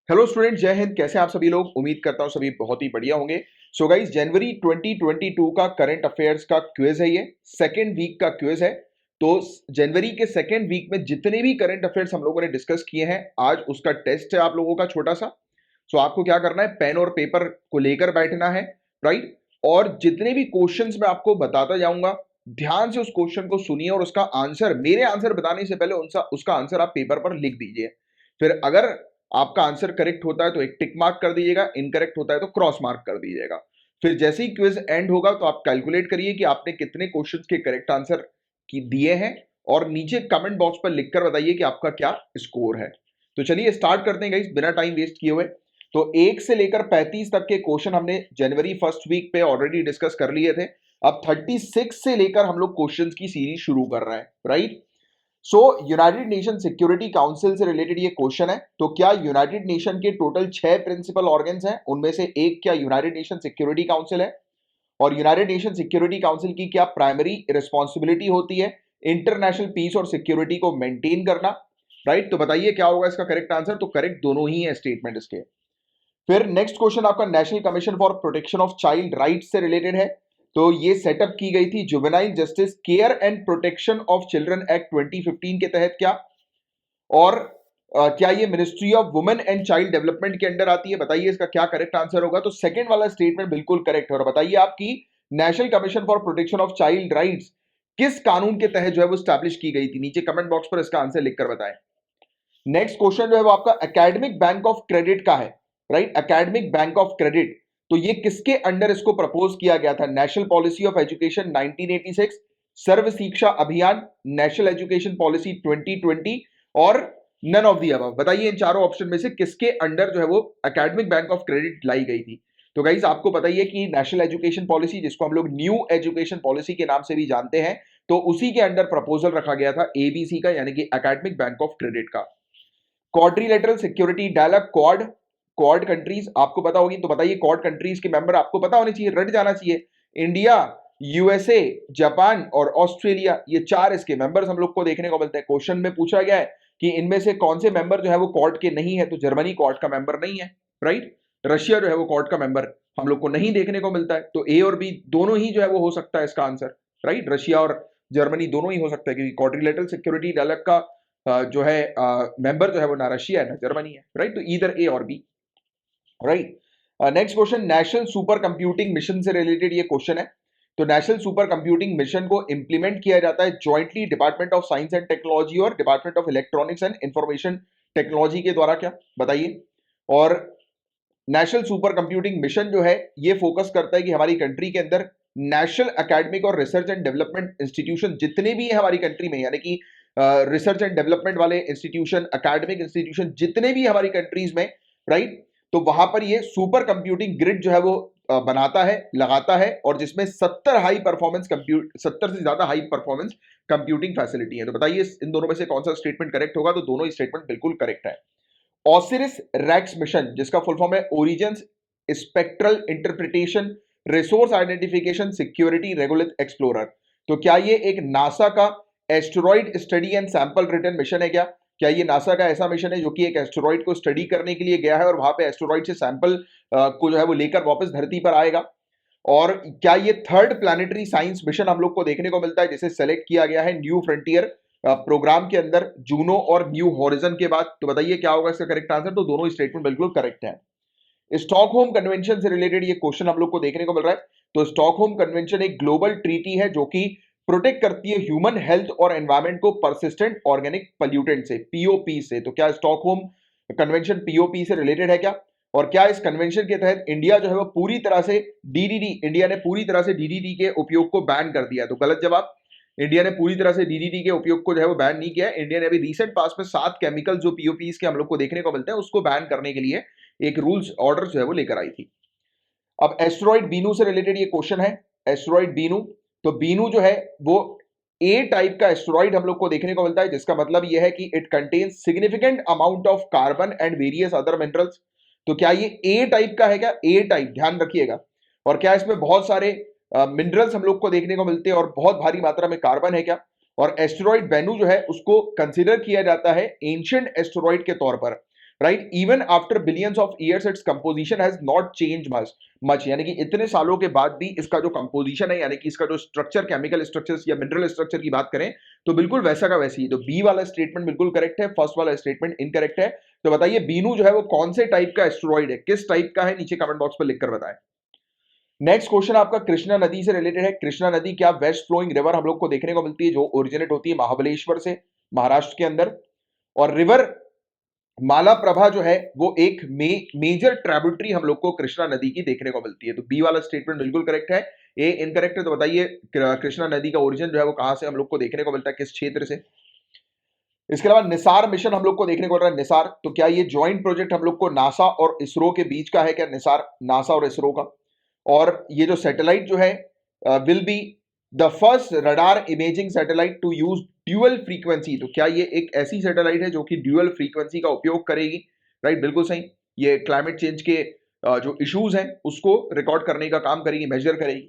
Hello student, जय हिंद। कैसे हैं आप सभी लोग? उम्मीद करता हूं सभी बहुत ही बढ़िया होंगे। सो गाइस, जनवरी 2022 का करंट अफेयर्स का क्विज है। ये सेकेंड वीक का क्विज है। तो जनवरी के सेकेंड वीक में जितने भी करंट अफेयर्स हम लोगों ने डिस्कस किए हैं, आज उसका टेस्ट है आप लोगों का छोटा सा। सो आपको क्या करना है, पेन और पेपर को लेकर बैठना है, राइट। और जितने भी क्वेश्चंस मैं आपको बताता जाऊंगा, ध्यान से उस क्वेश्चन को सुनिए और उसका आंसर, मेरे आंसर बताने से पहले उसका आंसर आप पेपर पर लिख दीजिए। फिर अगर आपका आंसर करेक्ट होता है तो एक टिक मार्क कर दीजिएगा, इनकरेक्ट होता है तो क्रॉस मार्क कर दीजिएगा। फिर जैसे ही क्विज एंड होगा तो आप कैलकुलेट करिए कि आपने कितने क्वेश्चंस के करेक्ट आंसर की दिए हैं, और नीचे कमेंट बॉक्स पर लिखकर बताइए कि आपका क्या स्कोर है। तो चलिए स्टार्ट करते हैं गाइस, बिना टाइम वेस्ट किए हुए। तो 1 से लेकर 35 तक के क्वेश्चन हमने जनवरी फर्स्ट वीक पे ऑलरेडी डिस्कस कर लिए थे। अब 36 से लेकर हम लोग क्वेश्चंस की सीरीज शुरू कर रहे हैं, राइट। सो यूनाइटेड नेशन सिक्योरिटी काउंसिल से रिलेटेड ये क्वेश्चन है। तो क्या यूनाइटेड नेशन के टोटल 6 प्रिंसिपल ऑर्गन्स हैं, उनमें से एक क्या यूनाइटेड नेशन सिक्योरिटी काउंसिल है? और यूनाइटेड नेशन सिक्योरिटी काउंसिल की क्या प्राइमरी रिस्पॉन्सिबिलिटी होती है? इंटरनेशनल पीस और सिक्योरिटी को मेंटेन करना, राइट। तो बताइए क्या होगा इसका करेक्ट आंसर। तो करेक्ट दोनों ही है स्टेटमेंट इसके। फिर नेक्स्ट क्वेश्चन आपका national commission for protection of child rights से रिलेटेड है। तो ये सेटअप की गई थी juvenile justice care and protection of children act 2015 के तहत क्या? और क्या ये ministry of women and child development के अंडर आती है? बताइए इसका क्या करेक्ट आंसर होगा। तो सेकंड वाला स्टेटमेंट बिल्कुल करेक्ट है। और बताइए आपकी national commission for protection of child rights किस कानून के तहत जो है वो स्टैब्लिश की गई थी? नीचे कमेंट बॉक्स पर इसका आंसर लिखकर बताएं। नेक्स्ट क्वेश्चन जो है वो आपका एकेडमिक बैंक ऑफ क्रेडिट का है, right. Academic bank of credit, तो ये किसके अंडर इसको प्रपोज किया गया था? नेशनल पॉलिसी ऑफ एजुकेशन 1986, सर्व शिक्षा अभियान, नेशनल एजुकेशन पॉलिसी 2020, और नन ऑफ दी अबव। बताइए इन चारों ऑप्शन में से किसके अंडर जो है वो एकेडमिक बैंक ऑफ क्रेडिट लाई गई थी? तो गाइस आपको बताइए कि नेशनल एजुकेशन पॉलिसी, जिसको हम लोग न्यू एजुकेशन पॉलिसी के नाम से भी जानते हैं, तो उसी के अंडर प्रपोजल रखा गया था एबीसी का, यानी कि एकेडमिक बैंक ऑफ क्रेडिट का। Quadrilateral security dialogue, quad, quad countries आपको पता होगी। तो बताइए क्वाड कंट्रीज के मेंबर आपको पता होने चाहिए, रट जाना चाहिए। इंडिया, यूएसए, जापान और ऑस्ट्रेलिया, ये चार इसके मेंबर्स हम लोग को देखने को मिलते हैं। क्वेश्चन में पूछा गया है कि इनमें से कौन से मेंबर जो है वो क्वाड के नहीं है, तो जर्मनी क्वाड का मेंबर नहीं है, राइट। रशिया जो है वो क्वाड का मेंबर हम लोग को नहीं देखने को मिलता है। तो ए और बी दोनों ही जो है वो हो सकता है इसका आंसर, राइट। रशिया और जर्मनी दोनों ही हो सकता है, क्योंकि क्वाड्रिलेटरल सिक्योरिटी डायलॉग का जो है मेंबर जो है वो ना रशिया है ना जर्मनी है, राइट। तो ईदर ए और B, right. Next question national super computing mission से रिलेटेड ये क्वेश्चन है। तो नेशनल सुपर कंप्यूटिंग मिशन को इंप्लीमेंट किया जाता है jointly department of science and technology और department of electronics and information technology के द्वारा, क्या बताइए। और नेशनल सुपर कंप्यूटिंग मिशन जो है ये फोकस करता है कि हमारी कंट्री के अंदर नेशनल एकेडमिक और रिसर्च एंड डेवलपमेंट इंस्टीट्यूशन जितने भी है हमारी कंट्री में, यानी कि रिसर्च एंड डेवलपमेंट वाले इंस्टीट्यूशन, एकेडमिक इंस्टीट्यूशन जितने भी हमारी कंट्रीज में, राइट। तो वहां पर ये सुपर कंप्यूटिंग ग्रिड जो है वो बनाता है, लगाता है, और जिसमें 70 हाई परफॉर्मेंस कंप्यूट 70 से ज्यादा हाई परफॉर्मेंस कंप्यूटिंग फैसिलिटी है। तो बताइए इन दोनों में से कौन सा स्टेटमेंट करेक्ट होगा। तो दोनों ही स्टेटमेंट बिल्कुल करेक्ट है। ऑसिरिस रैक्स मिशन, जिसका फुल फॉर्म है origins spectral interpretation resource identification security regulate explorer, तो क्या ये एक नासा का asteroid study and sample return mission है? क्या ये नासा का ऐसा मिशन है जो कि एक एस्टेरॉइड को स्टडी करने के लिए गया है और वहां पे एस्टेरॉइड से सैंपल को जो है वो लेकर वापस धरती पर आएगा? और क्या ये थर्ड प्लानिटरी साइंस मिशन हम लोग को देखने को मिलता है, जिसे सेलेक्ट किया गया है न्यू फ्रंटियर प्रोग्राम के अंदर, जूनो और न्यू हॉरिजन के बाद? तो बताइए क्या होगा इसका करेक्ट आंसर। तो दोनों स्टेटमेंट बिल्कुल करेक्ट है। स्टॉकहोम कन्वेंशन से रिलेटेड ये क्वेश्चन हम लोग को देखने को मिल रहा है। तो स्टॉकहोम कन्वेंशन एक ग्लोबल ट्रीटी है जो कि प्रोटेक्ट करती है ह्यूमन हेल्थ और एनवायरमेंट को परसिस्टेंट ऑर्गेनिक पॉल्यूटेंट से, पीओपी से। तो क्या स्टॉकहोम कन्वेंशन पीओपी से रिलेटेड है क्या? और क्या इस कन्वेंशन के तहत इंडिया जो है वो पूरी तरह से डीडीडी, इंडिया ने पूरी तरह से डीडीडी के उपयोग को बैन कर दिया? तो गलत जवाब। इंडिया ने पूरी तरह से डीडीडी के उपयोग को जो है वो बैन नहीं किया। इंडिया ने अभी रिसेंट पास में 7 केमिकल जो पीओपीज के हम लोग को देखने को मिलते हैं उसको बैन करने के लिए एक रूल्स ऑर्डर जो है वो लेकर आई थी। अब एस्टेरॉइड बीनू से रिलेटेड ये क्वेश्चन है। एस्टेरॉइड बीनू, तो बीनू जो है वो ए टाइप का एस्टेरॉइड हम लोग को देखने को मिलता है, जिसका मतलब ये है कि it contains significant amount of carbon and various other minerals. तो क्या ये ए टाइप का है क्या? ए टाइप, ध्यान रखिएगा। और क्या इसमें बहुत सारे मिनरल्स हम लोग को देखने को मिलते हैं और बहुत भारी मात्रा में कार्बन है क्या? और एस्टेरॉइड बेनू जो है उसको कंसिडर किया जाता है एंशिएंट एस्टेरॉइड के तौर पर। Right, even after billions of years its composition has not change much, यानी कि इतने सालों के बाद भी इसका जो कंपोजिशन है, यानी कि इसका जो स्ट्रक्चर, केमिकल स्ट्रक्चर्स या मिनरल स्ट्रक्चर की बात करें तो बिल्कुल वैसा का वैसी ही। तो बी वाला स्टेटमेंट बिल्कुल करेक्ट है, फर्स्ट वाला स्टेटमेंट इनकरेक्ट है। तो बताइए बीनू जो है वो कौन से टाइप का एस्टेरॉइड है, किस टाइप का है, नीचे कमेंट बॉक्स पर लिखकर बताएं। नेक्स्ट क्वेश्चन आपका कृष्णा नदी से रिलेटेड है। कृष्णा नदी क्या वेस्ट फ्लोइंग रिवर हम लोग को देखने को मिलती है, जो ओरिजिनेट होती है महाबलेश्वर से, महाराष्ट्र के अंदर। और रिवर मालाप्रभा जो है वो एक मेजर ट्रिब्यूटरी हम लोग को कृष्णा नदी की देखने को मिलती है। तो बी वाला स्टेटमेंट बिल्कुल करेक्ट है, ए इनकरेक्ट है। तो बताइए कृष्णा नदी का ओरिजिन जो है वो कहां से हम लोग को देखने को मिलता है, किस क्षेत्र से। इसके अलावा निसार मिशन हम लोग को देखने को मिल रहा है, निसार। तो क्या ये ज्वाइंट प्रोजेक्ट हम लोग को नासा और इसरो के बीच का है क्या, निसार, नासा और इसरो का। और ये जो सैटेलाइट जो है will be the first radar imaging satellite to use dual frequency. तो क्या ये एक ऐसी सैटेलाइट है जो कि ड्यूअल फ्रीक्वेंसी का उपयोग करेगी, राइट, बिल्कुल सही। ये क्लाइमेट चेंज के जो इश्यूज हैं उसको रिकॉर्ड करने का काम करेगी, मेजर करेगी।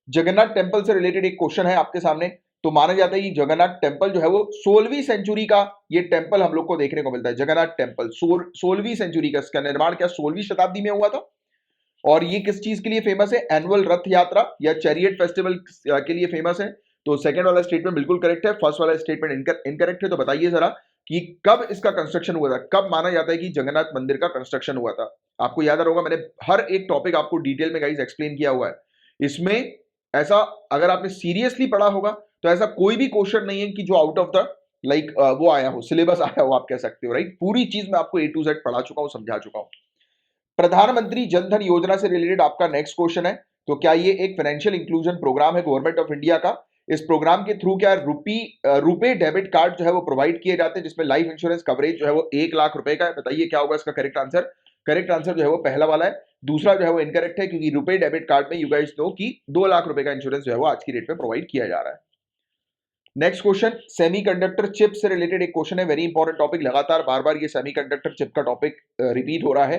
जगन्नाथ टेम्पल से रिलेटेड एक क्वेश्चन है आपके सामने। तो माना जाता है कि जगन्नाथ टेम्पल जो है वो 16वीं सेंचुरी का ये टेम्पल हम लोग को देखने को मिलता है। जगन्नाथ टेम्पल 16वीं सेंचुरी का, इसका निर्माण क्या 16वीं शताब्दी में हुआ था। और ये किस चीज के लिए फेमस है, एनुअल रथ यात्रा या चैरियट फेस्टिवल के लिए फेमस है। तो सेकंड वाला स्टेटमेंट बिल्कुल करेक्ट है, फर्स्ट वाला स्टेटमेंट इनकरेक्ट है। तो बताइए जरा कि कब इसका कंस्ट्रक्शन हुआ था, कब माना जाता है कि जगन्नाथ मंदिर का कंस्ट्रक्शन हुआ था। आपको याद होगा मैंने हर एक टॉपिक आपको डिटेल में गाइस एक्सप्लेन किया हुआ है। इसमें ऐसा अगर आपने सीरियसली पढ़ा होगा तो ऐसा कोई भी क्वेश्चन नहीं है कि जो आउट ऑफ द लाइक वो आया हो, सिलेबस आया हो, आप कह सकते हो, राइट। पूरी चीज मैं आपको A to Z पढ़ा चुका हूं, समझा चुका हूं। प्रधानमंत्री जनधन योजना से रिलेटेड आपका नेक्स्ट क्वेश्चन है। तो क्या ये एक फाइनेंशियल इंक्लूजन प्रोग्राम है गवर्नमेंट ऑफ इंडिया का। इस प्रोग्राम के थ्रू क्या रुपे डेबिट कार्ड जो है वो प्रोवाइड किए जाते हैं, जिसमें लाइफ इंश्योरेंस कवरेज जो है वो 1 लाख रुपए का है। बताइए क्या होगा इसका करेक्ट आंसर। करेक्ट आंसर जो है वो पहला वाला है, दूसरा जो है वो इनकरेक्ट है, क्योंकि रुपे डेबिट कार्ड में यू गाइस नो कि 2 लाख रुपए का इंश्योरेंस जो है वो आज की डेट में प्रोवाइड किया जा रहा है। नेक्स्ट क्वेश्चन सेमीकंडक्टर चिप से रिलेटेड एक क्वेश्चन है, वेरी इंपॉर्टेंट टॉपिक, लगातार बार बार ये सेमीकंडक्टर चिप का टॉपिक रिपीट हो रहा है।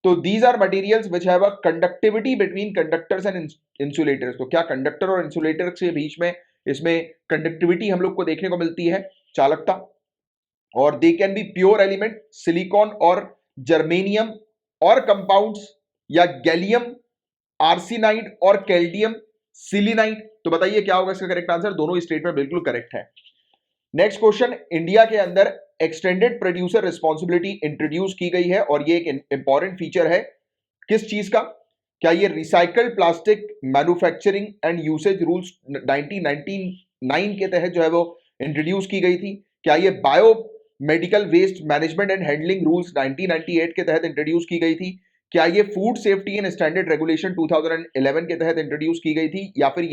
तो these are materials which have a conductivity between conductors and insulators. तो क्या कंडक्टर और इंसुलेटर के बीच में इसमें कंडक्टिविटी हम लोग को देखने को मिलती है, चालकता। और they can be pure element, silicon और जर्मेनियम, और कंपाउंड्स, या गैलियम आर्सेनाइड और कैल्डियम सिलिनाइट। तो बताइए क्या होगा इसका करेक्ट आंसर। दोनों स्टेटमेंट बिल्कुल करेक्ट है। नेक्स्ट क्वेश्चन, इंडिया के अंदर एक्सटेंडेड प्रोड्यूसर रिस्पॉन्सिबिलिटी इंट्रोड्यूस की गई है, और ये एक इंपॉर्टेंट फीचर है किस चीज का। क्या ये recycled plastic manufacturing and usage rules 1999 के तहत जो है वो इंट्रोड्यूस की गई थी। क्या ये bio medical waste management and handling rules 1998 के तहत इंट्रोड्यूस की गई थी। क्या ये food safety and standard regulation 2011 के तहत इंट्रोड्यूस की गई थी, या फिर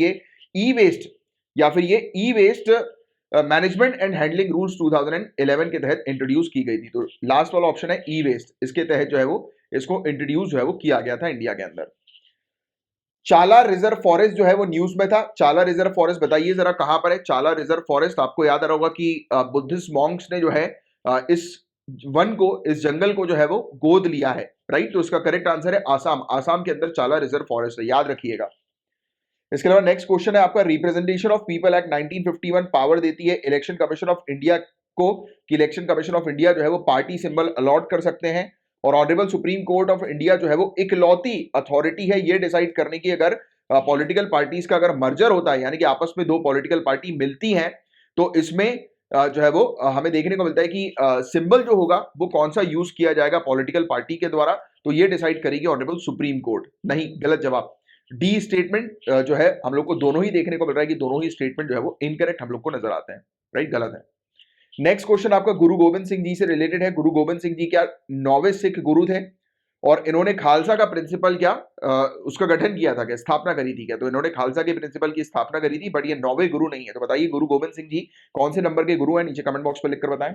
ये E waste management and handling rules 2011 के तहत इंट्रोड्यूस की गई थी। तो लास्ट वाला ऑप्शन है ई वेस्ट, इसके तहत जो है वो इसको इंट्रोड्यूस जो है वो किया गया था इंडिया के अंदर। चाला रिजर्व फॉरेस्ट जो है वो न्यूज में था। चाला रिजर्व फॉरेस्ट बताइए जरा कहां पर है चाला रिजर्व फॉरेस्ट। आपको याद आ रहा होगा कि बुद्धिस्ट मॉन्क्स ने जो है इस वन को, इस जंगल को जो है वो गोद लिया है, राइट। तो इसका करेक्ट आंसर है आसाम। आसाम के अंदर चाला रिजर्व फॉरेस्ट है, याद रखिएगा। इसके अलावा नेक्स्ट क्वेश्चन है आपका, representation of people act 1951 power देती है इलेक्शन कमीशन ऑफ इंडिया को कि इलेक्शन कमीशन ऑफ इंडिया जो है वो पार्टी सिंबल अलॉट कर सकते हैं। और honourable supreme court of India जो है वो इकलौती अथॉरिटी है ये डिसाइड करने की, अगर पॉलिटिकल पार्टीज का अगर मर्जर होता है, यानी कि आपस में दो पॉलिटिकल पार्टी मिलती हैं, तो इसमें जो है वो हमें देखने को मिलता है कि सिंबल जो होगा वो कौन सा यूज किया जाएगा पॉलिटिकल पार्टी के द्वारा। तो ये डिसाइड करेगी ऑनरेबल सुप्रीम कोर्ट। नहीं, गलत जवाब। डी स्टेटमेंट जो है हम लोग को दोनों ही देखने को मिल रहा है कि दोनों ही स्टेटमेंट जो है वो इनकरेक्ट हम लोग को नजर आते हैं, राइट, गलत है। नेक्स्ट क्वेश्चन आपका गुरु गोविंद सिंह जी से रिलेटेड है। गुरु गोविंद सिंह जी क्या 9वें सिख गुरु थे, और इन्होंने खालसा का प्रिंसिपल क्या उसका गठन किया था, क्या स्थापना करी थी क्या। तो इन्होंने खालसा के प्रिंसिपल की स्थापना करी थी, बट ये 9वें गुरु नहीं है। तो बताइए गुरु गोविंद सिंह जी कौन से नंबर के गुरु हैं, नीचे कमेंट बॉक्स पर लिखकर बताएं।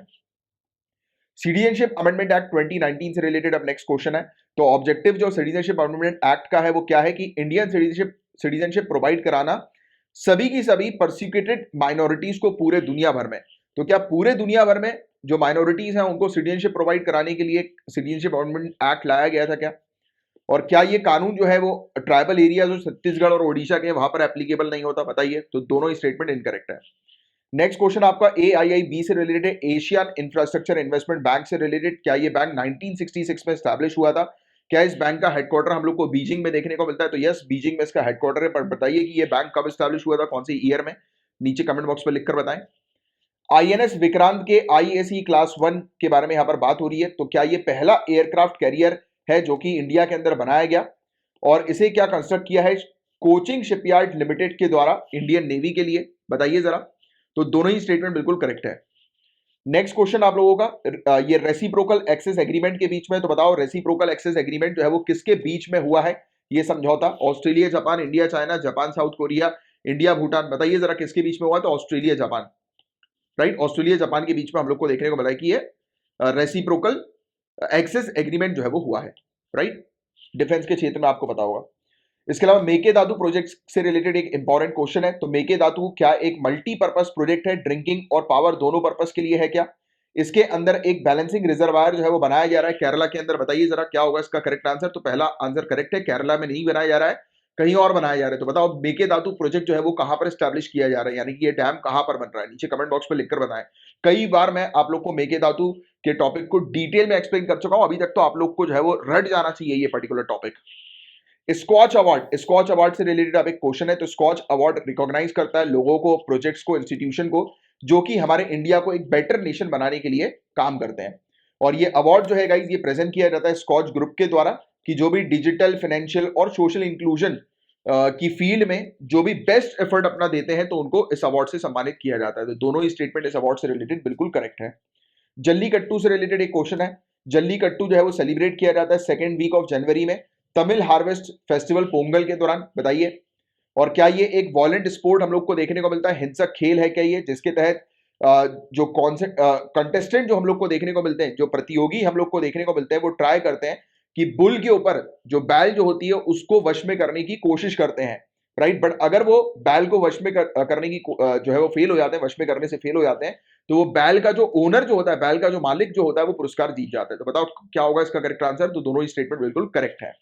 सिटीजनशिप अमेंडमेंट एक्ट 2019 से रिलेटेड अब नेक्स्ट क्वेश्चन है। तो ऑब्जेक्टिव जो सिटीजनशिप अमेंडमेंट एक्ट का है वो क्या है कि इंडियन सिटीजनशिप प्रोवाइड कराना सभी की सभी परसिक्यूटेड माइनॉरिटीज को पूरे दुनिया भर में। तो क्या पूरे दुनिया भर में जो माइनॉरिटीज हैं उनको सिटीजनशिप प्रोवाइड कराने के लिए सिटीजनशिप अमेंडमेंट एक्ट लाया गया था क्या। और क्या ये कानून जो है वो ट्राइबल एरिया जो छत्तीसगढ़ और ओडिशा के वहां पर एप्लीकेबल नहीं होता, बताइए। तो दोनों स्टेटमेंट इनकरेक्ट है। नेक्स्ट क्वेश्चन आपका AIIB से रिलेटेड है, एशियन इंफ्रास्ट्रक्चर इन्वेस्टमेंट बैंक से रिलेटेड। क्या ये बैंक 1966 में स्टैब्लिश हुआ था? क्या इस बैंक का हेडक्वार्टर हम लोग को बीजिंग में देखने को मिलता है? तो यस, बीजिंग में इसका हेडक्वार्टर है। पर बताइए कि ये बैंक कब स्टैब्लिश हुआ था, कौन सी ईयर में? नीचे कमेंट बॉक्स में लिखकर बताएं। INS विक्रांत के IAC क्लास 1 के बारे में यहां पर बात हो रही है। तो क्या ये पहला एयरक्राफ्ट कैरियर है जो कि इंडिया के अंदर बनाया गया, और इसे क्या कंस्ट्रक्ट किया है कोचिंग शिपयार्ड लिमिटेड के द्वारा इंडियन नेवी के लिए? बताइए जरा। तो दोनों ही स्टेटमेंट बिल्कुल करेक्ट है। नेक्स्ट क्वेश्चन आप लोगों का ये रेसिप्रोकल एक्सेस एग्रीमेंट के बीच में। तो बताओ रेसिप्रोकल एक्सेस एग्रीमेंट जो है वो किसके बीच में हुआ है ये समझौता? Australia Japan, India China, Japan south Korea, India Bhutan. बताइए जरा किसके बीच में हुआ? तो Australia Japan, right, Australia Japan के बीच में हम लोग को देखने को मिला है कि ये रेसिप्रोकल एक्सेस एग्रीमेंट जो है वो हुआ है, राइट, डिफेंस के क्षेत्र में, आपको पता होगा। इसके अलावा मेकेदातु प्रोजेक्ट से रिलेटेड एक इंपॉर्टेंट क्वेश्चन है। तो मेकेदातु क्या एक मल्टीपर्पज प्रोजेक्ट है? ड्रिंकिंग और पावर दोनों पर्पस के लिए है क्या? इसके अंदर एक बैलेंसिंग रिजर्वायर जो है वो बनाया जा रहा है केरला के अंदर। बताइए जरा क्या होगा इसका करेक्ट आंसर? तो पहला आंसर करेक्ट है, केरला में नहीं बनाया जा रहा है, कहीं और बनाया जा रहा है। तो बताओ मेकेदातु प्रोजेक्ट जो है वो कहां पर स्टैब्लिश किया जा रहा है, यानी कि ये डैम कहां पर बन रहा है? नीचे कमेंट बॉक्स में लिखकर बताएं। कई बार मैं आप लोग को मेकेदातु के टॉपिक को डिटेल में एक्सप्लेन कर चुका हूं, अभी तक तो आप लोग को जो है वो रट जाना चाहिए ये particular topic. Scotch award, Scotch award से रिलेटेड अब एक क्वेश्चन है। तो स्कॉच अवार्ड रिकॉग्नाइज करता है लोगों को, प्रोजेक्ट्स को, इंस्टीट्यूशन को जो कि हमारे इंडिया को एक बेटर नेशन बनाने के लिए काम करते हैं। और ये अवार्ड जो है गाइस ये प्रेजेंट किया जाता है स्कॉच ग्रुप के द्वारा कि जो भी डिजिटल, फाइनेंशियल और सोशल इंक्लूजन की फील्ड में जो भी बेस्ट एफर्ट अपना देते हैं तो उनको इस अवार्ड से सम्मानित किया जाता है। तो दोनों ही स्टेटमेंट इस अवार्ड से रिलेटेड बिल्कुल करेक्ट है। जल्लीकट्टू से रिलेटेड एक क्वेश्चन है। जल्लीकट्टू जो है वो सेलिब्रेट किया जाता है सेकेंड वीक ऑफ जनवरी में, तमिल हार्वेस्ट फेस्टिवल पोंगल के दौरान। बताइए। और क्या ये एक वॉलेंट स्पोर्ट हम लोग को देखने को मिलता है, हिंसक खेल है क्या ये, जिसके तहत जो कंटेस्टेंट जो हम लोग को देखने को मिलते हैं, जो प्रतियोगी हम लोग को देखने को मिलते हैं, वो ट्राई करते हैं कि बुल के ऊपर जो बैल जो होती है उसको वश में करने की कोशिश करते हैं, राइट। बट अगर वो बैल को वश में करने की जो है वो फेल हो जाते हैं, वश में करने से फेल हो जाते हैं, तो वो बैल का जो ओनर जो होता है, बैल का जो मालिक जो होता है, वो पुरस्कार जीत जाता है। तो बताओ क्या होगा इसका करेक्ट आंसर? तो दोनों ही स्टेटमेंट बिल्कुल करेक्ट है।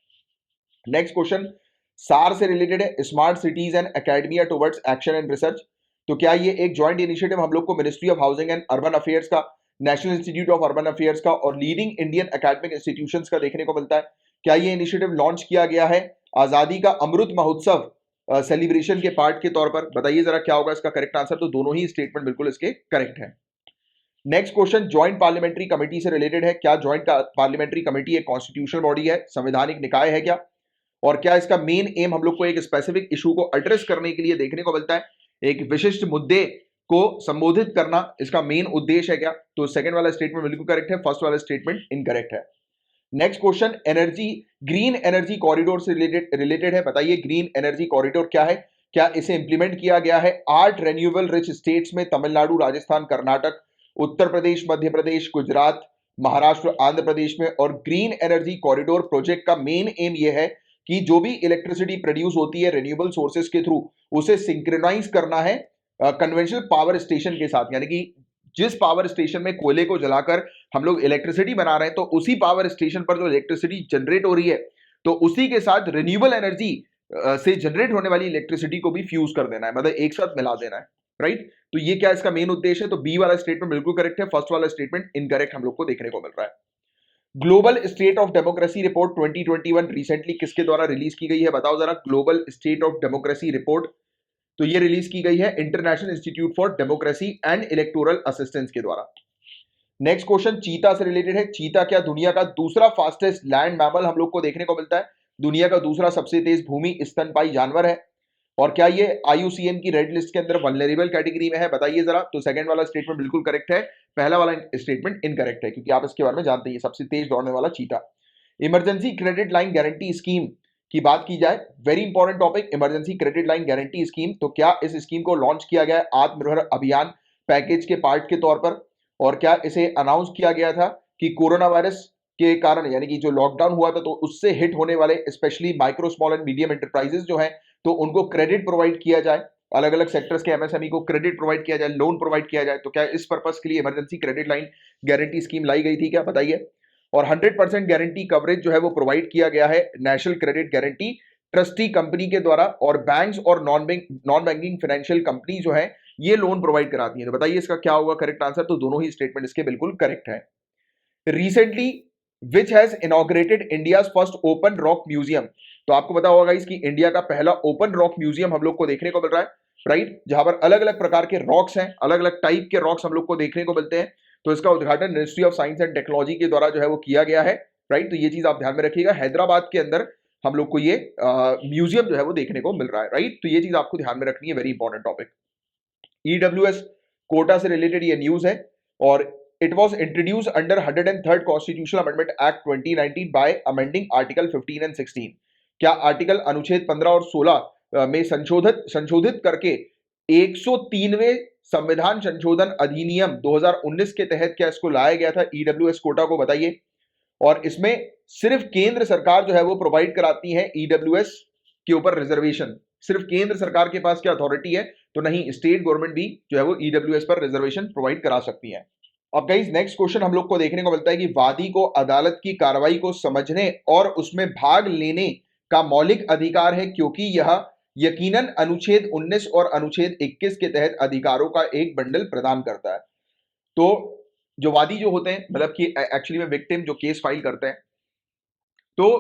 नेक्स्ट क्वेश्चन सार से रिलेटेड है, smart cities and academia towards action and research. तो क्या ये एक जॉइंट इनिशिएटिव हम लोग को ministry of housing and urban affairs का, national institute of urban affairs का और लीडिंग इंडियन एकेडमिक इंस्टीट्यूशंस का देखने को मिलता है? क्या ये इनिशिएटिव लॉन्च किया गया है आजादी का अमृत महोत्सव सेलिब्रेशन के पार्ट के तौर पर? बताइए जरा क्या होगा इसका करेक्ट आंसर? तो दोनों ही स्टेटमेंट बिल्कुल इसके करेक्ट है। Next question joint parliamentary committee से रिलेटेड है। क्या ज्वाइंट पार्लियामेंट्री कमेटी एक कॉन्स्टिट्यूशनल बॉडी है, संवैधानिक निकाय है क्या? और क्या इसका मेन एम हम लोग को एक स्पेसिफिक इशू को एड्रेस करने के लिए देखने को मिलता है, एक विशिष्ट मुद्दे को संबोधित करना इसका मेन उद्देश्य है क्या? तो सेकंड वाला स्टेटमेंट बिल्कुल करेक्ट है, फर्स्ट वाला स्टेटमेंट इनकरेक्ट है। Next question energy, green energy corridor से रिलेटेड है। बताइए ग्रीन एनर्जी कॉरिडोर क्या है? क्या इसे इंप्लीमेंट किया गया है 8 रेन्यूएबल रिच स्टेट्स में, तमिलनाडु, राजस्थान, कर्नाटक, उत्तर प्रदेश, मध्य प्रदेश, गुजरात, महाराष्ट्र, आंध्र प्रदेश में। और ग्रीन एनर्जी कॉरिडोर प्रोजेक्ट का मेन एम यह है कि जो भी इलेक्ट्रिसिटी प्रोड्यूस होती है रेन्यूएबल सोर्सेज के थ्रू, उसे सिंक्रोनाइज करना है कन्वेंशनल पावर स्टेशन के साथ। यानी कि जिस पावर स्टेशन में कोयले को जलाकर हम लोग इलेक्ट्रिसिटी बना रहे हैं, तो उसी पावर स्टेशन पर जो इलेक्ट्रिसिटी जनरेट हो रही है, तो उसी के साथ रिन्यूएबल एनर्जी से जनरेट होने वाली इलेक्ट्रिसिटी को भी फ्यूज कर देना है, मतलब एक साथ मिला देना है, राइट। तो ये क्या इसका मेन उद्देश्य है? तो बी वाला स्टेटमेंट बिल्कुल करेक्ट है, फर्स्ट वाला स्टेटमेंट इनकरेक्ट हम लोग को देखने को मिल रहा है। Global state of democracy report 2021 recently किसके द्वारा रिलीज की गई है? बताओ जरा। Global state of democracy report, तो ये रिलीज की गई है international institute for democracy and electoral assistance के द्वारा। नेक्स्ट क्वेश्चन चीता से रिलेटेड है। चीता क्या दुनिया का दूसरा फास्टेस्ट लैंड मैमल हम लोग को देखने को मिलता है, दुनिया का दूसरा सबसे तेज भूमि स्तनपाई जानवर है? और क्या ये IUCN की रेड लिस्ट के अंदर वल्नरेबल कैटेगरी में है? बताइए जरा। तो सेकंड वाला स्टेटमेंट बिल्कुल करेक्ट है, पहला वाला स्टेटमेंट इनकरेक्ट है, क्योंकि आप इसके बारे में जानते हैं सबसे तेज दौड़ने वाला चीता। Emergency credit line guarantee scheme की बात की जाए, very important topic, emergency credit line guarantee scheme. तो क्या इस स्कीम को लॉन्च किया गया है आत्मनिर्भर अभियान पैकेज के पार्ट के तौर पर? और क्या इसे अनाउंस किया गया था कि कोरोना वायरस के कारण, यानी कि जो लॉकडाउन हुआ था, तो उससे हिट होने वाले specially micro small and medium enterprises जो हैं, तो उनको क्रेडिट प्रोवाइड किया जाए, अलग अलग सेक्टर्स के MSME को क्रेडिट प्रोवाइड किया जाए, लोन प्रोवाइड किया जाए? तो क्या इस पर्पस के लिए emergency credit line guarantee scheme लाई गई थी क्या? बताइए। और 100% गारंटी कवरेज जो है वो प्रोवाइड किया गया है national credit guarantee trustee company के द्वारा, और बैंक्स और नॉन बैंकिंग फाइनेंशियल कंपनी जो है ये लोन प्रोवाइड कराती है। तो बताइए इसका क्या होगा करेक्ट आंसर। तो दोनों ही स्टेटमेंट इसके बिल्कुल करेक्ट है। Recently which has inaugurated India first open rock museum. तो आपको पता होगा इसकी इंडिया का पहला ओपन रॉक म्यूजियम हम लोग को देखने को मिल रहा है, राइट, जहां पर अलग अलग प्रकार के रॉक्स हैं, अलग अलग टाइप के रॉक्स हम लोग को देखने को मिलते हैं। तो इसका उद्घाटन ministry of science and technology के द्वारा जो है वो किया गया है, राइट। तो ये चीज आप ध्यान में रखिएगा, हैदराबाद के अंदर हम लोग को ये म्यूजियम जो है वो देखने को मिल रहा है, राइट। तो ये चीज आपको ध्यान में रखनी है, very important topic. EWS quota से रिलेटेड ये न्यूज है, और it was introduced under 103rd constitutional amendment act 2019 by amending article 15 and 16। क्या आर्टिकल अनुच्छेद 15 और 16 में संशोधित करके 103वें संविधान संशोधन अधिनियम 2019 के तहत क्या इसको लाया गया था ईडब्ल्यूएस कोटा को, बताइए। और इसमें सिर्फ केंद्र सरकार जो है वो प्रोवाइड कराती है ईडब्ल्यूएस के ऊपर रिजर्वेशन। सिर्फ केंद्र सरकार के पास क्या अथॉरिटी है, तो नहीं, स्टेट गवर्नमेंट भी जो है वो ईडब्ल्यूएस पर रिजर्वेशन प्रोवाइड करा सकती है। अब गाइस नेक्स्ट क्वेश्चन हम लोग को देखने को मिलता है कि वादी को अदालत की कार्रवाई को समझने और उसमें भाग लेने का मौलिक अधिकार है, क्योंकि यह यकीनन अनुच्छेद 19 और अनुच्छेद 21 के तहत अधिकारों का एक बंडल प्रदान करता है। तो जो वादी जो होते हैं, मतलब कि एक्चुअली में विक्टिम जो केस फाइल करते हैं, तो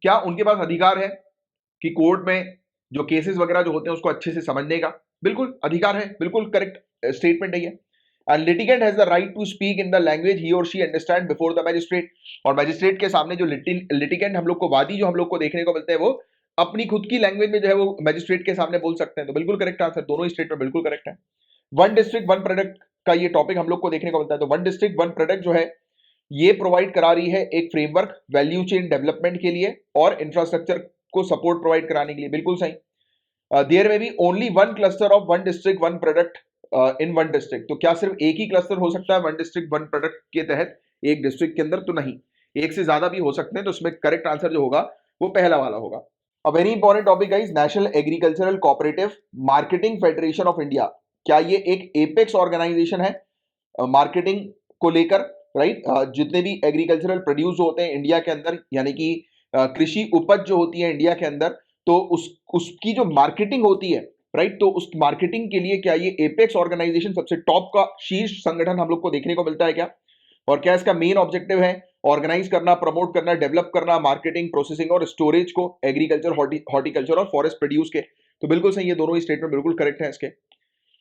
क्या उनके पास अधिकार है कि कोर्ट में जो केसेस वगैरह जो होते हैं उसको अच्छे से समझने का? बिल्कुल अधिकार है, बिल्कुल करेक्ट स्टेटमेंट है ये। And litigant has the right to speak in the language he और she understand before the magistrate. और मैजिस्ट्रेट के सामने जो लिटिगेंट हम लोग को, वादी जो हम लोग को देखने को मिलते हैं, वो अपनी खुद की लैंग्वेज में जो है वो मैजिस्ट्रेट के सामने बोल सकते हैं। तो बिल्कुल करेक्ट आंसर, दोनों ही स्टेटमेंट बिल्कुल करेक्ट है। वन डिस्ट्रिक्ट वन प्रोडक्ट का ये टॉपिक हम लोग को देखने को मिलता है। तो वन डिस्ट्रिक्ट वन प्रोडक्ट जो है ये प्रोवाइड करा रही है एक फ्रेमवर्क वैल्यू चेन डेवलपमेंट के लिए और इंफ्रास्ट्रक्चर को सपोर्ट प्रोवाइड कराने के लिए, बिल्कुल सही। There may be only one cluster of one district one product in one district. तो क्या सिर्फ एक ही क्लस्टर हो सकता है वन डिस्ट्रिक्ट वन प्रोडक्ट के तहत एक डिस्ट्रिक्ट के अंदर? तो नहीं, एक से ज्यादा भी हो सकते हैं। तो इसमें करेक्ट आंसर जो होगा वो पहला वाला होगा। अ very important topic guys, national agricultural cooperative marketing federation of India. क्या ये एक एपेक्स ऑर्गेनाइजेशन है मार्केटिंग को लेकर, राइट? जितने भी एग्रीकल्चरल प्रोड्यूस होते हैं इंडिया के अंदर, यानी कि कृषि उपज जो होती है इंडिया के अंदर, तो उसकी जो मार्केटिंग होती है, राइट, तो उस मार्केटिंग के लिए क्या ये एपेक्स ऑर्गेनाइजेशन सबसे टॉप का शीर्ष संगठन हम लोग को देखने को मिलता है क्या? और क्या इसका मेन ऑब्जेक्टिव है ऑर्गेनाइज करना, प्रमोट करना, डेवलप करना मार्केटिंग, प्रोसेसिंग और स्टोरेज को एग्रीकल्चर, हॉर्टिकल्चर और फॉरेस्ट प्रोड्यूस के? तो बिल्कुल सही, ये दोनों ही स्टेटमेंट बिल्कुल करेक्ट है इसके।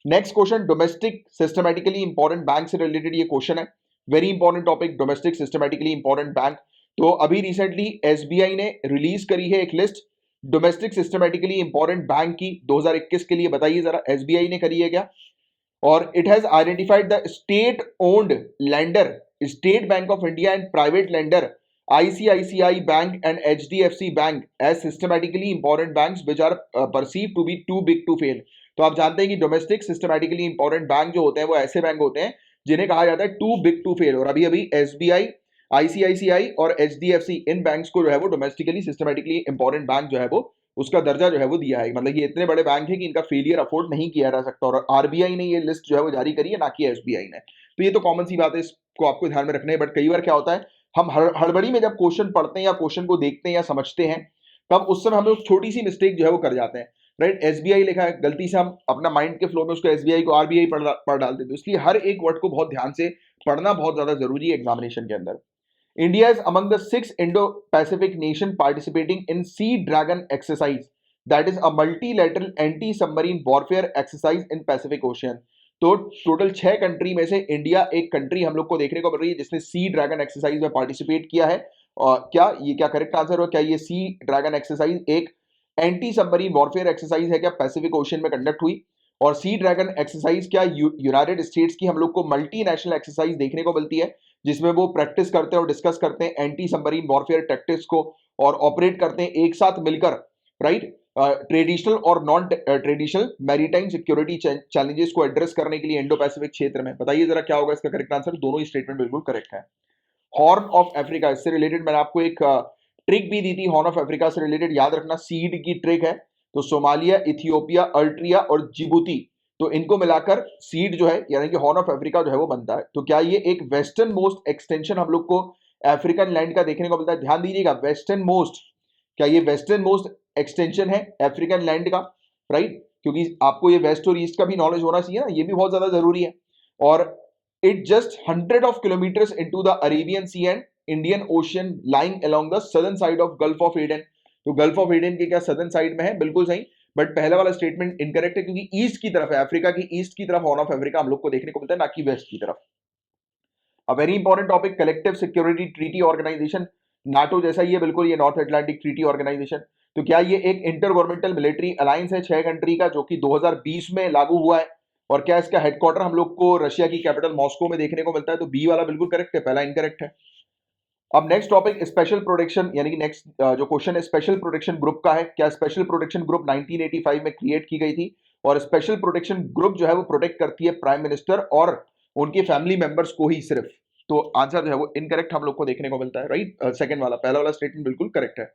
Next question, domestic systematically important bank से रिलेटेड ये क्वेश्चन है, very important topic, domestic systematically important bank. तो अभी रिसेंटली एसबीआई ने रिलीज करी है एक list domestic systematically important bank की 2021 के लिए। बताइए जरा एसबीआई ने करी है क्या? और it has identified the state owned lender, state bank of India and private lender ICICI bank and HDFC bank as systematically important banks which are perceived to be too big to fail. तो आप जानते हैं कि domestic systematically important bank जो होते हैं वो ऐसे बैंक होते हैं जिन्हें कहा जाता है टू बिग टू फेल। और अभी अभी SBI, ICICI और HDFC इन बैंक्स को जो है वो डोमेस्टिकली सिस्टमैटिकली इंपॉर्टेंट बैंक जो है वो उसका दर्जा जो है वो दिया है। मतलब ये इतने बड़े बैंक है कि इनका फेलियर अफोर्ड नहीं किया जा सकता। और आरबीआई ने ये लिस्ट जो है वो जारी करी है, ना कि एसबीआई ने। तो ये तो कॉमन सी बात है, इसको आपको ध्यान में रखना है। बट कई बार क्या होता है, हम हड़बड़ी में जब क्वेश्चन पढ़ते हैं या क्वेश्चन को देखते हैं या समझते हैं, तब उस समय हम लोग छोटी सी मिस्टेक जो है वो कर जाते हैं, राइट? एसबीआई लिखा है, गलती से हम अपना माइंड के फ्लो में उसको एसबीआई को आरबीआई पढ़ डालते हैं। तो इसलिए हर एक वर्ड को बहुत ध्यान से पढ़ना बहुत ज्यादा जरूरी है एग्जामिनेशन के अंदर। India is among the 6 Indo-Pacific nation participating in Sea Dragon exercise, that is a multilateral anti-submarine warfare exercise in Pacific Ocean। तो टोटल 6 कंट्री में से इंडिया एक कंट्री हम लोग को देखने को मिल रही है जिसने सी ड्रैगन एक्सरसाइज में पार्टिसिपेट किया है। और क्या करेक्ट आंसर हो? क्या ये सी ड्रैगन एक्सरसाइज एक एंटी सबमरीन वॉरफेयर एक्सरसाइज है क्या पैसिफिक ओशन में कंडक्ट हुई? और सी ड्रैगन एक्सरसाइज क्या यूनाइटेड स्टेट्स की हम लोग को मल्टीनेशनल एक्सरसाइज देखने को मिलती है जिसमें वो प्रैक्टिस करते हैं और डिस्कस करते हैं एंटी सबमरीन वॉरफेयर टैक्टिक्स को और ऑपरेट करते हैं एक साथ मिलकर, राइट? ट्रेडिशनल और non traditional maritime security challenges को एड्रेस करने के लिए इंडो पैसिफिक क्षेत्र में। बताइए जरा क्या होगा इसका करेक्ट आंसर? दोनों ही स्टेटमेंट बिल्कुल करेक्ट है। हॉर्न ऑफ अफ्रीका, इससे रिलेटेड मैंने आपको एक ट्रिक भी दी थी हॉर्न ऑफ अफ्रीका से रिलेटेड, याद रखना सीड की ट्रिक है। तो सोमालिया, इथियोपिया, अर्ट्रिया और जिबूती, तो इनको मिलाकर सीड जो है यानी कि हॉर्न ऑफ अफ्रीका जो है वो बनता है। तो क्या ये एक वेस्टर्न मोस्ट एक्सटेंशन हम लोग को अफ्रीकन लैंड का देखने को मिलता है? ध्यान दीजिएगा, वेस्टर्न मोस्ट, क्या ये वेस्टर्न मोस्ट एक्सटेंशन है अफ्रीकन लैंड का, राइट? क्योंकि आपको ये वेस्ट और ईस्ट का भी नॉलेज होना चाहिए ना, ये भी बहुत ज्यादा जरूरी है। और it just 100 kilometres into the Arabian sea and Indian ocean lying along the southern side of gulf of Aden. तो गल्फ ऑफ एडन के क्या सदर्न साइड में है, बिल्कुल सही। बट पहला वाला स्टेटमेंट इनकरेक्ट है, क्योंकि ईस्ट की तरफ है, अफ्रीका की ईस्ट की तरफ हॉर्न ऑफ अफ्रीका हम लोग को देखने को मिलता है, ना कि वेस्ट की तरफ। A very important topic, collective security treaty organisation, NATO जैसा ही है बिल्कुल, ये नॉर्थ अटलांटिक ट्रीटी ऑर्गेनाइजेशन। तो क्या ये एक इंटर गवर्नमेंटल मिलिट्री अलायंस है 6 कंट्री का, जो कि 2020 में लागू हुआ है? और क्या इसका हेडक्वार्टर हम लोग को रशिया की कैपिटल मॉस्को में देखने को मिलता है? तो बी वाला बिल्कुल करेक्ट है, पहला इनकरेक्ट है। अब नेक्स्ट टॉपिक स्पेशल प्रोटेक्शन, यानी कि नेक्स्ट जो क्वेश्चन है स्पेशल प्रोटेक्शन ग्रुप का है। क्या स्पेशल प्रोटेक्शन ग्रुप 1985 में क्रिएट की गई थी? और स्पेशल प्रोटेक्शन ग्रुप जो है वो प्रोटेक्ट करती है प्राइम मिनिस्टर और उनके फैमिली मेंबर्स को ही सिर्फ। तो आंसर जो है वो इनकरेक्ट हम लोग को देखने को मिलता है, राइट। सेकंड वाला, पहला वाला स्टेटमेंट बिल्कुल करेक्ट है।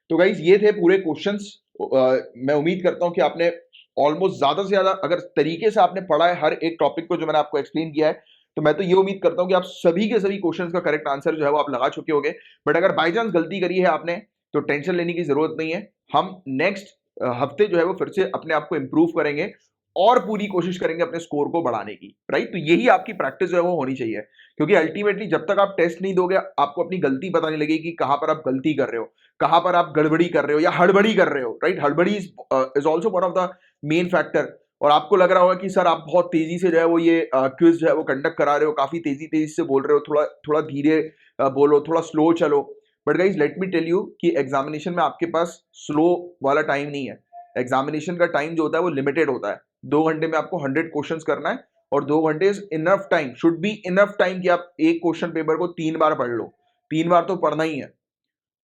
तो गाइज ये थे पूरे क्वेश्चंस। मैं उम्मीद करता हूं कि आपने ऑलमोस्ट ज्यादा से ज्यादा अगर तरीके से आपने पढ़ा है हर एक टॉपिक को जो मैंने आपको एक्सप्लेन किया है, तो मैं तो ये उम्मीद करता हूं कि आप सभी के सभी क्वेश्चंस का करेक्ट आंसर जो है वो आप लगा चुके होंगे। बट अगर बाई चांस गलती करी है आपने, तो टेंशन लेने की जरूरत नहीं है। हम नेक्स्ट हफ्ते जो है वो फिर से अपने आप को इंप्रूव करेंगे और पूरी कोशिश करेंगे अपने स्कोर को बढ़ाने की, राइट। तो यही आपकी प्रैक्टिस जो है वो होनी चाहिए, क्योंकि अल्टीमेटली जब तक आप टेस्ट नहीं दोगे, आपको अपनी गलती पता नहीं लगेगी कि कहां पर आप गलती कर रहे हो, कहां पर आप गड़बड़ी कर रहे हो या हड़बड़ी कर रहे हो, राइट। हड़बड़ी is also one of the main factor. और आपको लग रहा होगा कि सर आप बहुत तेजी से जो है वो ये क्विज जो है वो कंडक्ट करा रहे हो, काफी तेजी तेजी से बोल रहे हो, थोड़ा थोड़ा धीरे बोलो, थोड़ा स्लो चलो। But guys let me tell you कि एग्जामिनेशन में आपके पास स्लो वाला टाइम नहीं है। एग्जामिनेशन का टाइम जो होता है वो लिमिटेड होता है। 2 घंटे में आपको 100 क्वेश्चंस करना है, और 2 घंटे is enough time, should be enough time कि आप एक क्वेश्चन पेपर को 3 बार पढ़ लो। 3 बार तो पढ़ना ही है।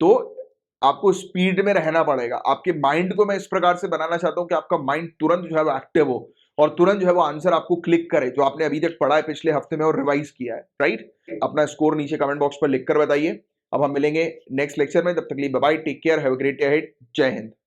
तो आपको स्पीड में रहना पड़ेगा। आपके माइंड को मैं इस प्रकार से बनाना चाहता हूं कि आपका माइंड तुरंत जो है वो एक्टिव हो, और तुरंत जो है वो आंसर आपको क्लिक करे जो आपने अभी तक पढ़ा है पिछले हफ्ते में और रिवाइज किया है, राइट। अपना स्कोर नीचे कमेंट बॉक्स पर लिखकर बताइए। अब हम मिलेंगे नेक्स्ट लेक्चर में, तब तक के लिए bye bye, take care, have a great day ahead, जय हिंद।